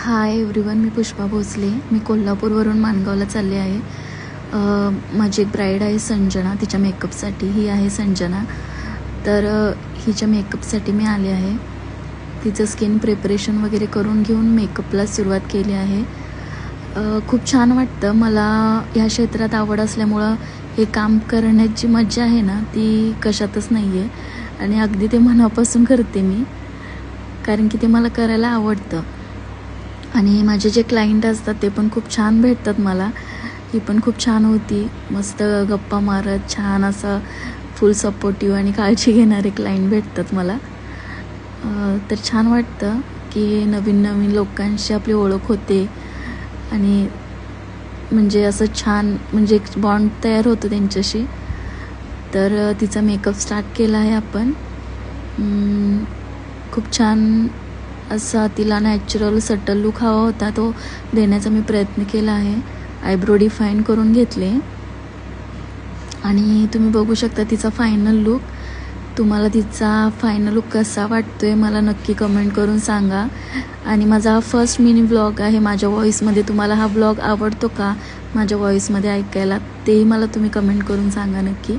Hi everyone, मी पुष्पा भोसले. मी कोल्हापूरवरून माणगावला चालले आहे. माझी एक ब्राईड आहे संजना, तिच्या मेकअपसाठी. ही आहे संजना. तर हिच्या मेकअपसाठी मी आले आहे. तिचं स्किन प्रिपरेशन वगैरे करून घेऊन मेकअपला सुरुवात केली आहे. खूप छान वाटतं. मला ह्या क्षेत्रात आवड असल्यामुळं हे काम करण्याची मजा आहे ना, ती कशातच नाही आहे. आणि अगदी ते मनापासून करते मी, कारण की ते मला करायला आवडतं. आणि माझे जे क्लायंट असतात ते पण खूप छान भेटतात मला. ही पण खूप छान होती. मस्त गप्पा मारत, छान असं फुल सपोर्टिव्ह आणि काळजी घेणारे क्लायंट भेटतात मला. तर छान वाटतं की नवीन नवीन लोकांशी आपली ओळख होते आणि म्हणजे असं छान म्हणजे एक बॉन्ड तयार होतो त्यांच्याशी. तर तिचा मेकअप स्टार्ट केला आहे आपण. खूप छान असा तिला नॅचरल सटल लुक हवा होता, तो देण्याचा मी प्रयत्न केला आहे. आयब्रो डिफाईन करून घेतले आणि तुम्ही बघू शकता तिचा फायनल लुक. तुम्हाला तिचा फायनल लुक कसा वाटतोय मला नक्की कमेंट करून सांगा. आणि माझा हा फर्स्ट मिनी व्लॉग आहे माझ्या व्हॉईसमध्ये. तुम्हाला हा व्लॉग आवडतो का माझ्या व्हॉईसमध्ये ऐकायला, तेही मला तुम्ही कमेंट करून सांगा नक्की.